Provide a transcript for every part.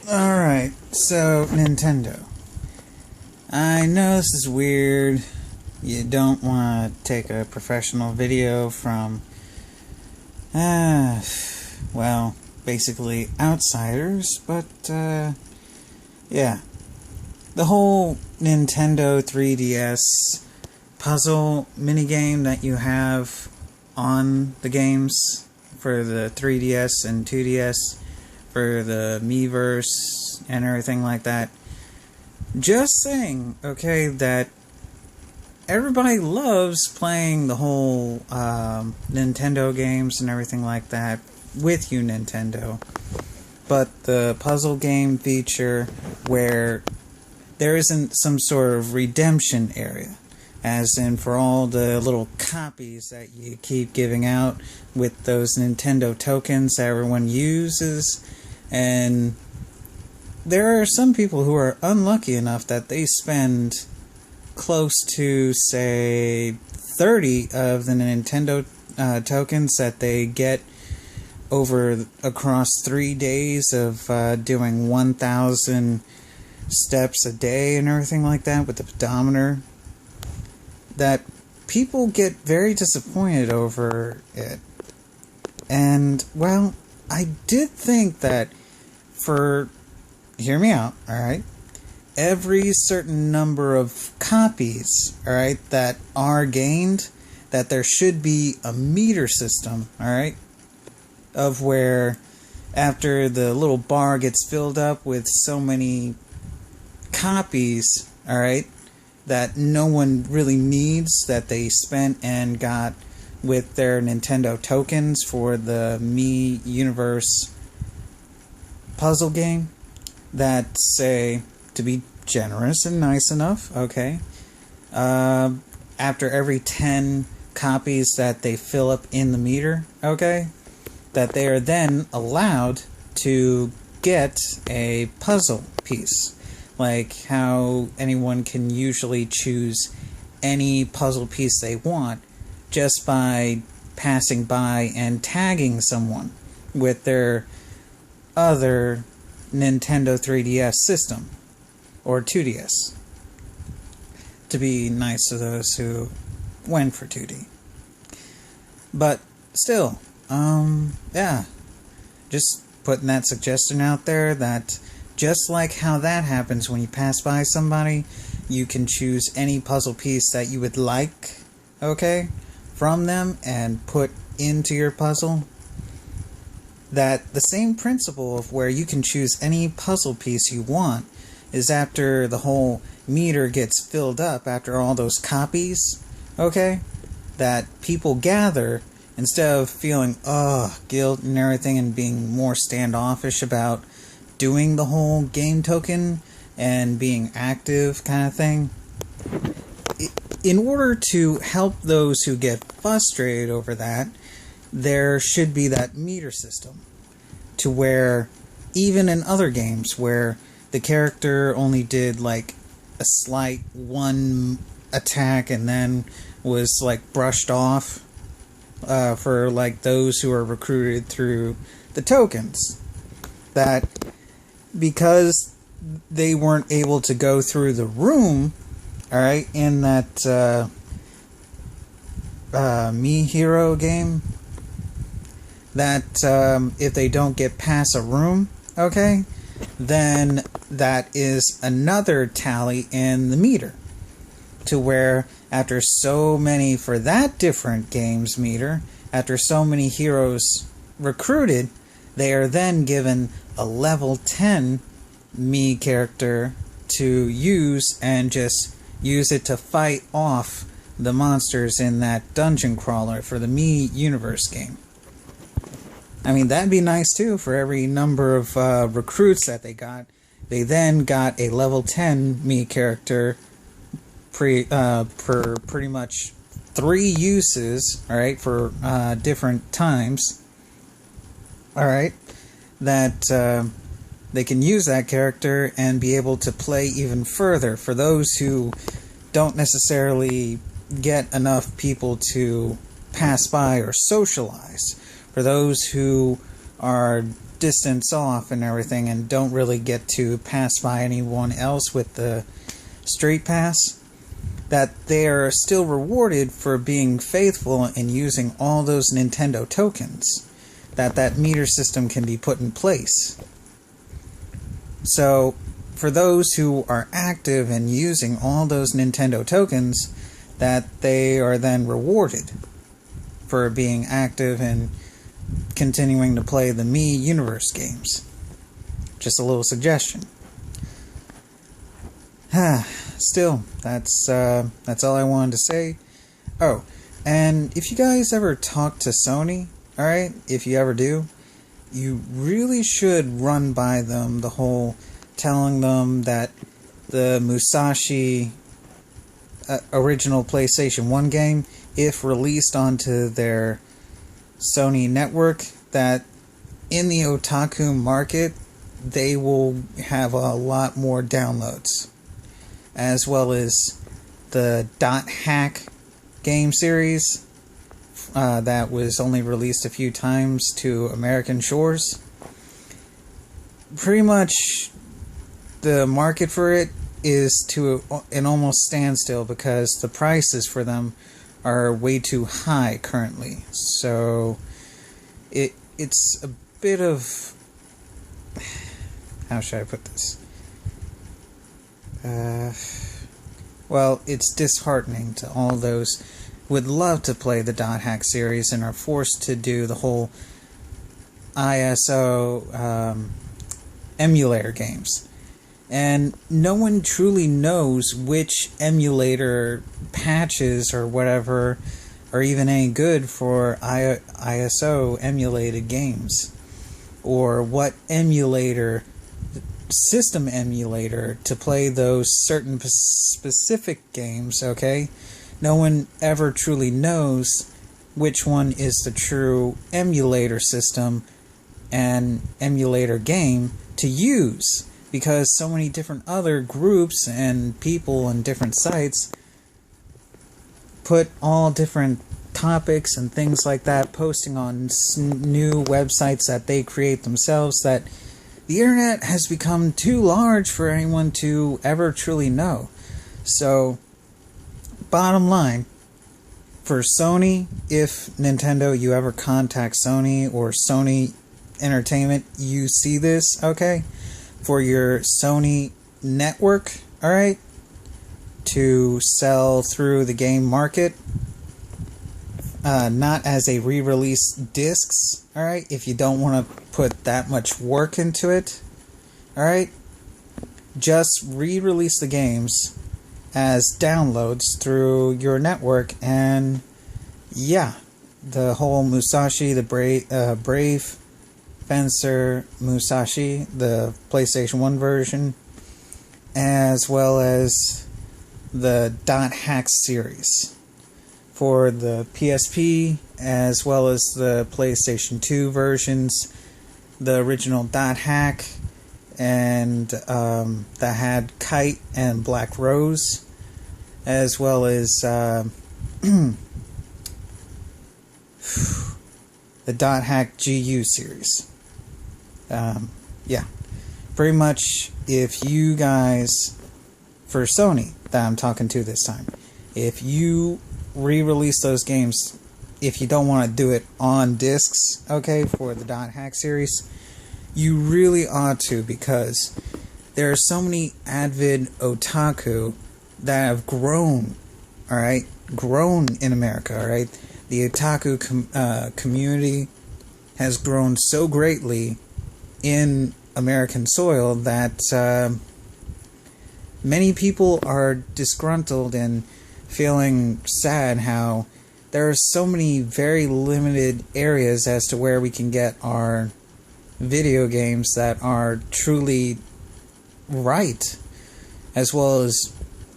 Alright, so Nintendo. I know this is weird. You don't want to take a professional video from, well, basically outsiders, but, yeah. The whole Nintendo 3DS puzzle minigame that you have on the games for the 3DS and 2DS, for the Miiverse and everything like that. Just saying, okay, that everybody loves playing the whole Nintendo games and everything like that with you, Nintendo. But the puzzle game feature where there isn't some sort of redemption area, as in for all the little copies that you keep giving out with those Nintendo tokens that everyone uses. And there are some people who are unlucky enough that they spend close to, say, 30 of the Nintendo tokens that they get across 3 days of doing 1,000 steps a day and everything like that with the pedometer, that people get very disappointed over it. And, well, I did think that hear me out, alright, every certain number of copies, alright, that are gained, that there should be a meter system, alright, of where after the little bar gets filled up with so many copies, alright, that no one really needs, that they spent and got with their Nintendo tokens for the Mii Universe puzzle game, that say, to be generous and nice enough, okay, after every 10 copies that they fill up in the meter, okay, that they are then allowed to get a puzzle piece. Like how anyone can usually choose any puzzle piece they want just by passing by and tagging someone with their other Nintendo 3DS system, or 2DS, to be nice to those who went for 2D. But still, yeah, just putting that suggestion out there that just like how that happens when you pass by somebody, you can choose any puzzle piece that you would like, okay, from them and put into your puzzle. That the same principle of where you can choose any puzzle piece you want is after the whole meter gets filled up, after all those copies, okay, that people gather, instead of feeling, guilt and everything and being more standoffish about doing the whole game token and being active kind of thing. In order to help those who get frustrated over that, there should be that meter system to where even in other games where the character only did like a slight one attack and then was like brushed off for like those who are recruited through the tokens, that because they weren't able to go through the room, alright, in that Mii Hero game, that if they don't get past a room, okay, then that is another tally in the meter, to where after so many, for that different game's meter, after so many heroes recruited, they are then given a level 10 Mii character to use and just use it to fight off the monsters in that dungeon crawler for the Mii Universe game. I mean, that'd be nice too. For every number of recruits that they got, they then got a level 10 Mii character for pretty much 3 uses, alright, for different times, alright, that they can use that character and be able to play even further. For those who don't necessarily get enough people to pass by or socialize, for those who are distance off and everything and don't really get to pass by anyone else with the street pass, that they are still rewarded for being faithful and using all those Nintendo tokens, that meter system can be put in place. So for those who are active and using all those Nintendo tokens, that they are then rewarded for being active and continuing to play the Mii Universe games. Just a little suggestion. Still, that's all I wanted to say. Oh, and if you guys ever talk to Sony, alright, if you ever do, you really should run by them the whole telling them that the Musashi original PlayStation 1 game, if released onto their Sony network, that in the otaku market, they will have a lot more downloads. As well as the Dot Hack game series that was only released a few times to American shores. Pretty much the market for it is to an almost standstill because the prices for them are way too high currently. So it's a bit of, how should I put this? Well, it's disheartening to all those who would love to play the Dot Hack series and are forced to do the whole ISO emulator games. And no one truly knows which emulator patches or whatever are even any good for ISO emulated games, or what system emulator to play those certain specific games, okay? No one ever truly knows which one is the true emulator system and emulator game to use, because so many different other groups and people and different sites put all different topics and things like that, posting on new websites that they create themselves, that the internet has become too large for anyone to ever truly know. So, bottom line, for Sony, if Nintendo, you ever contact Sony or Sony Entertainment, you see this, okay? For your Sony network, alright, to sell through the game market, not as a re-release discs, alright, if you don't want to put that much work into it, alright, just re-release the games as downloads through your network, and yeah, the whole Musashi, the Brave Fencer Musashi, the PlayStation 1 version, as well as the Dot Hack series for the PSP, as well as the PlayStation 2 versions, the original Dot Hack, and that had Kite and Black Rose, as well as the Dot Hack GU series. Yeah, pretty much, if you guys, for Sony that I'm talking to this time, if you re-release those games, if you don't want to do it on discs, okay, for the Dot Hack series, you really ought to, because there are so many avid otaku that have grown, alright, grown in America, alright. The otaku community has grown so greatly in American soil that many people are disgruntled and feeling sad how there are so many very limited areas as to where we can get our video games that are truly right, as well as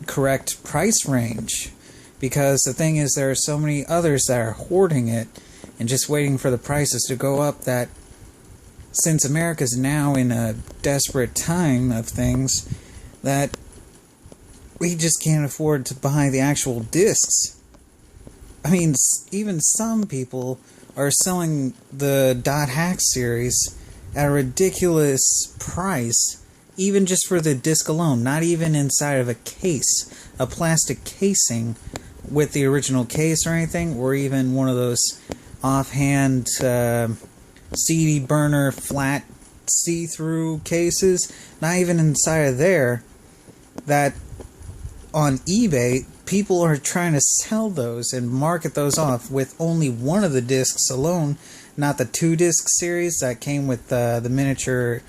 correct price range. Because the thing is, there are so many others that are hoarding it and just waiting for the prices to go up, that since America's now in a desperate time of things, that we just can't afford to buy the actual discs. I mean, even some people are selling the .hack series at a ridiculous price, even just for the disc alone, not even inside of a case, a plastic casing with the original case or anything, or even one of those offhand CD burner flat see-through cases, not even inside of there. That on eBay, people are trying to sell those and market those off with only one of the discs alone, not the 2-disc series that came with the miniature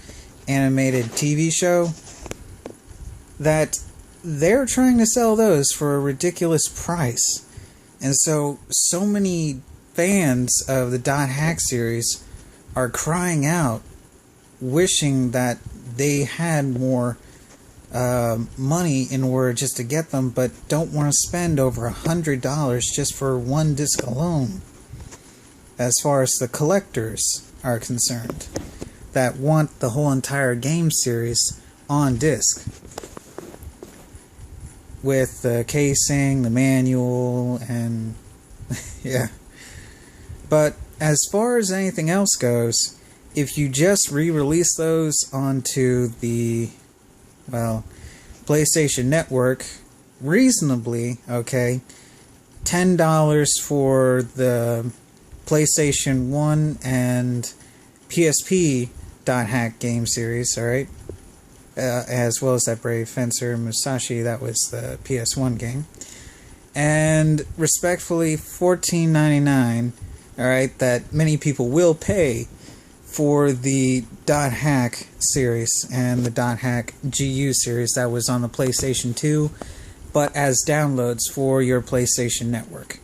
animated TV show. That they're trying to sell those for a ridiculous price. And so many fans of the .hack series are crying out, wishing that they had more money in order just to get them, but don't want to spend over $100 just for one disc alone. As far as the collectors are concerned, that want the whole entire game series on disc, with the casing, the manual, and yeah. But as far as anything else goes, if you just re-release those onto the, well, PlayStation Network reasonably, okay, $10 for the PlayStation 1 and PSP .hack game series, alright? As well as that Brave Fencer Musashi, that was the PS1 game. And respectfully, $14.99, alright, that many people will pay for the .hack series and the .hack GU series that was on the PlayStation 2, but as downloads for your PlayStation Network.